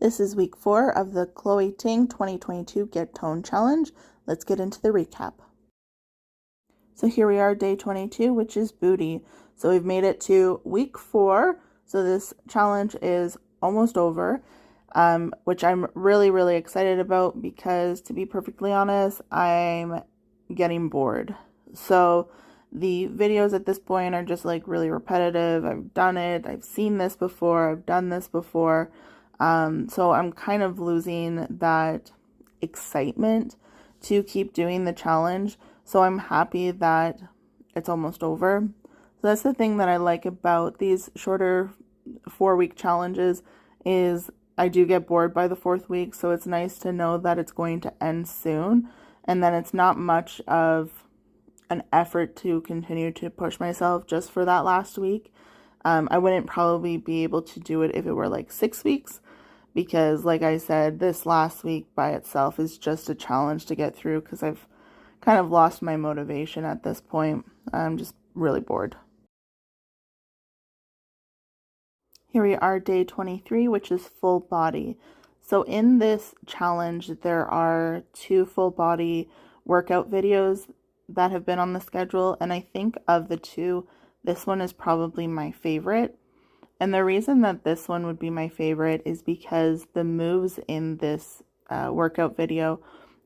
This is week 4 of the Ting 2022 Get Toned Challenge. Let's get into the recap. So here we are, day 22, which is booty. So we've made it to week 4. So this challenge is almost over, which I'm really excited about because, to be perfectly honest, I'm getting bored. So the videos at this point are just like really repetitive. I've done it. I've seen this before. I've done this before. So I'm kind of losing that excitement to keep doing the challenge. So I'm happy that it's almost over. So that's the thing that I like about these shorter 4-week challenges is I do get bored by the 4th week. So it's nice to know that it's going to end soon. And then it's not much of an effort to continue to push myself just for that last week. I wouldn't probably be able to do it if it were like 6 weeks. Because, like I said, this last week by itself is just a challenge to get through because I've kind of lost my motivation at this point. I'm just really bored. Here we are, day 23, which is full body. So in this challenge, there are 2 full body workout videos that have been on the schedule. And I think of the 2, this one is probably my favorite. And the reason that this one would be my favorite is because the moves in this workout video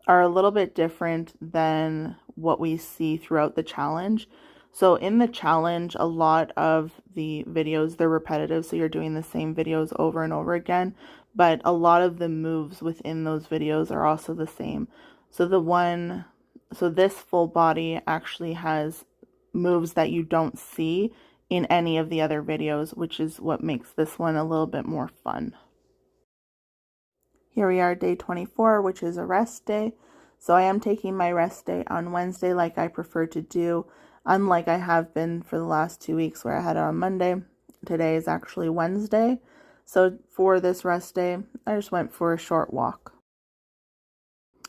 are a little bit different than what we see throughout the challenge. So in the challenge, a lot of the videos, they're repetitive, so you're doing the same videos over and over again, but a lot of the moves within those videos are also the same. So this full body actually has moves that you don't see in any of the other videos, which is what makes this one a little bit more fun. Here we are, day 24, which is a rest day. So I am taking my rest day on Wednesday like I prefer to do, unlike I have been for the last 2 weeks where I had it on Monday. Today is actually Wednesday. So for this rest day, I just went for a short walk.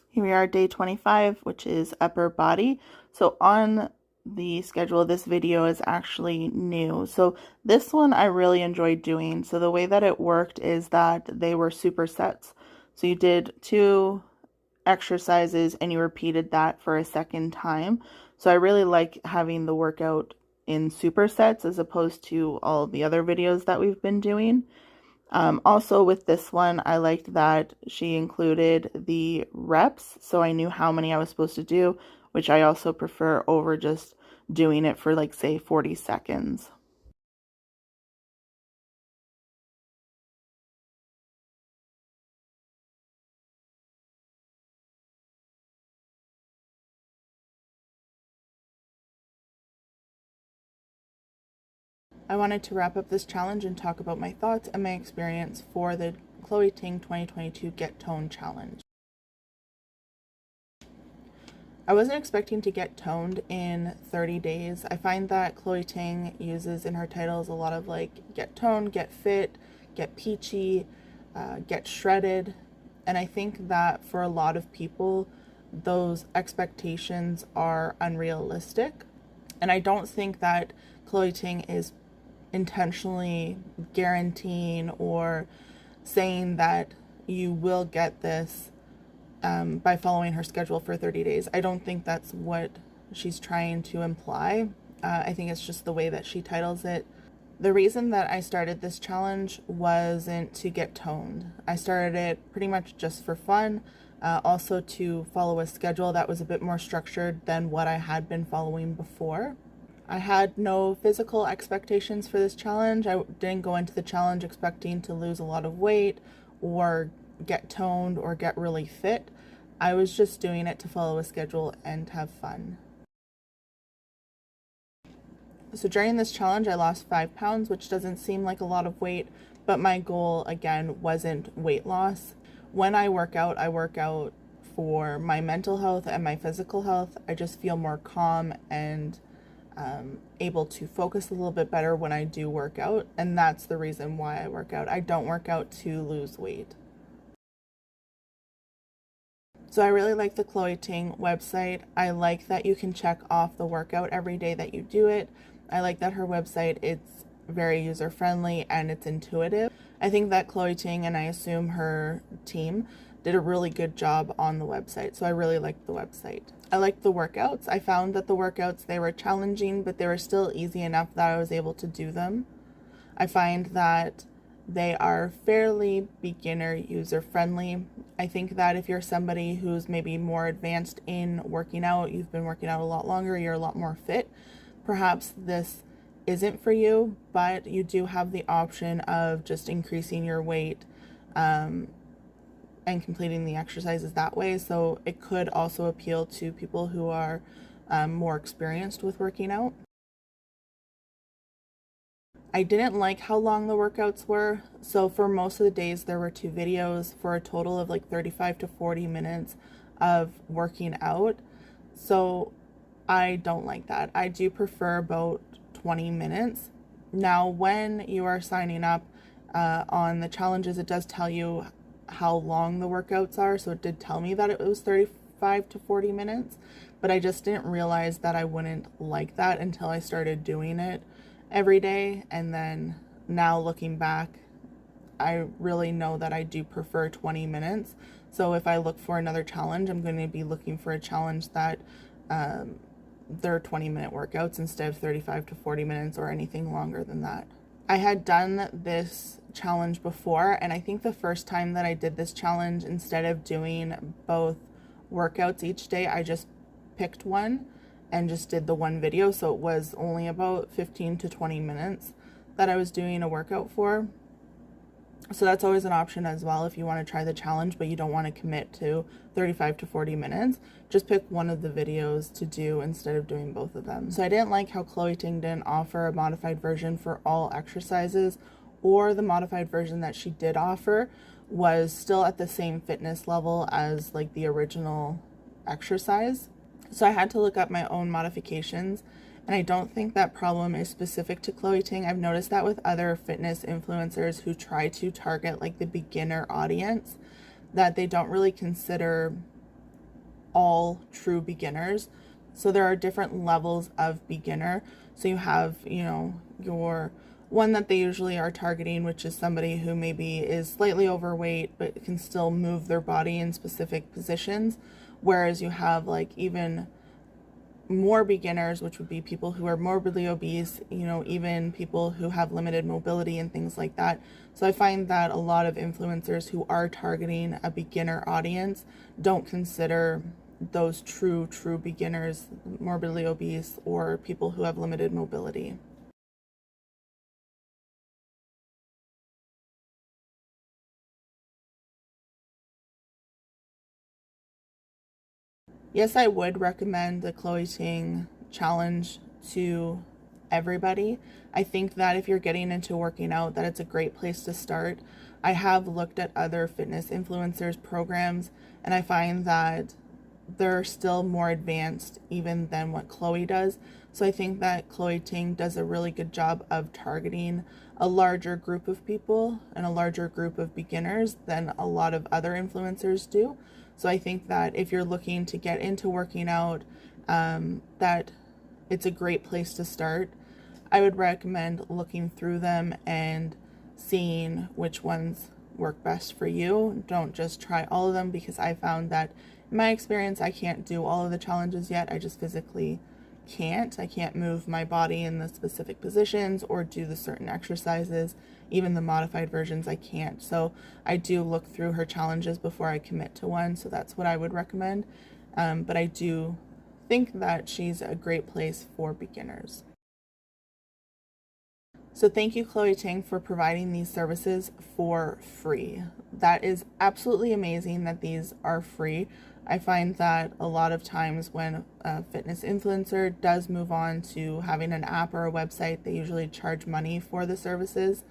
Here we are, day 25, which is upper body. So on the schedule, this video is actually new. So this one I really enjoyed doing. So the way that it worked is that they were supersets. So you did 2 exercises and you repeated that for a second time. So I really like having the workout in supersets as opposed to all the other videos that we've been doing. Also with this one, I liked that she included the reps, so I knew how many I was supposed to do, which I also prefer over just doing it for like, say, 40 seconds. I wanted to wrap up this challenge and talk about my thoughts and my experience for the Ting 2022 Get Toned Challenge. I wasn't expecting to get toned in 30 days. I find that Ting uses in her titles a lot of like get toned, get fit, get peachy, get shredded. And I think that for a lot of people, those expectations are unrealistic. And I don't think that Ting is intentionally guaranteeing or saying that you will get this by following her schedule for 30 days. I don't think that's what she's trying to imply. I think it's just the way that she titles it. The reason that I started this challenge wasn't to get toned. I started it pretty much just for fun, also to follow a schedule that was a bit more structured than what I had been following before. I had no physical expectations for this challenge. I didn't go into the challenge expecting to lose a lot of weight or get toned or get really fit. I was just doing it to follow a schedule and have fun. So during this challenge, I lost 5 pounds, which doesn't seem like a lot of weight, but my goal, again, wasn't weight loss. When I work out for my mental health and my physical health. I just feel more calm and able to focus a little bit better when I do work out, and that's the reason why I work out. I don't work out to lose weight. So I really like the Ting website. I like that you can check off the workout every day that you do it. I like that her website, it's very user-friendly and it's intuitive. I think that Chloe Ting, and I assume her team, did a really good job on the website. So I really liked the website. I liked the workouts. I found that the workouts, they were challenging, but they were still easy enough that I was able to do them. I find that they are fairly beginner user friendly. I think that if you're somebody who's maybe more advanced in working out, you've been working out a lot longer, you're a lot more fit, perhaps this isn't for you, but you do have the option of just increasing your weight and completing the exercises that way. So it could also appeal to people who are more experienced with working out. I didn't like how long the workouts were. So for most of the days, there were 2 videos for a total of like 35 to 40 minutes of working out. So I don't like that. I do prefer about 20 minutes. Now, when you are signing up on the challenges, it does tell you how long the workouts are. So it did tell me that it was 35 to 40 minutes, but I just didn't realize that I wouldn't like that until I started doing it every day. And then now looking back, I really know that I do prefer 20 minutes. So if I look for another challenge, I'm going to be looking for a challenge that they're 20-minute workouts instead of 35 to 40 minutes or anything longer than that. I had done this challenge before, and I think the first time that I did this challenge, instead of doing both workouts each day, I just picked one and just did the one video. So it was only about 15 to 20 minutes that I was doing a workout for. So that's always an option as well if you want to try the challenge, but you don't want to commit to 35 to 40 minutes. Just pick one of the videos to do instead of doing both of them. So I didn't like how Chloe Ting didn't offer a modified version for all exercises, or the modified version that she did offer was still at the same fitness level as like the original exercise. So I had to look up my own modifications, and I don't think that problem is specific to Chloe Ting. I've noticed that with other fitness influencers who try to target like the beginner audience, that they don't really consider all true beginners. So there are different levels of beginner. So you have, your one that they usually are targeting, which is somebody who maybe is slightly overweight but can still move their body in specific positions. Whereas you have like even more beginners, which would be people who are morbidly obese, even people who have limited mobility and things like that. So I find that a lot of influencers who are targeting a beginner audience don't consider those true beginners, morbidly obese, or people who have limited mobility. Yes, I would recommend the Chloe Ting challenge to everybody. I think that if you're getting into working out, that it's a great place to start. I have looked at other fitness influencers programs, and I find that they're still more advanced even than what Chloe does. So I think that Chloe Ting does a really good job of targeting a larger group of people and a larger group of beginners than a lot of other influencers do. So I think that if you're looking to get into working out, that it's a great place to start. I would recommend looking through them and seeing which ones work best for you. Don't just try all of them, because I found that in my experience, I can't do all of the challenges yet. I just physically can't. I can't move my body in the specific positions or do the certain exercises. Even the modified versions, I can't. So I do look through her challenges before I commit to one. So that's what I would recommend. But I do think that she's a great place for beginners. So thank you, Chloe Ting, for providing these services for free. That is absolutely amazing that these are free. I find that a lot of times when a fitness influencer does move on to having an app or a website, they usually charge money for the services,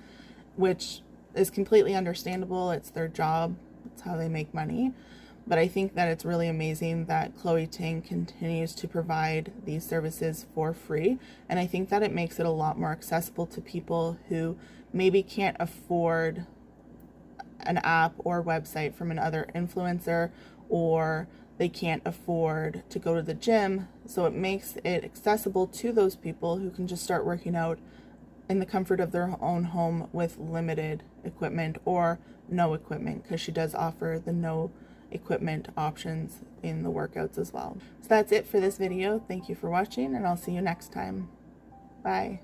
which is completely understandable. It's their job. It's how they make money. But I think that it's really amazing that Chloe Ting continues to provide these services for free. And I think that it makes it a lot more accessible to people who maybe can't afford an app or website from another influencer, or they can't afford to go to the gym. So it makes it accessible to those people who can just start working out in the comfort of their own home with limited equipment or no equipment, because she does offer the no equipment options in the workouts as well. So that's it for this video. Thank you for watching, and I'll see you next time. Bye.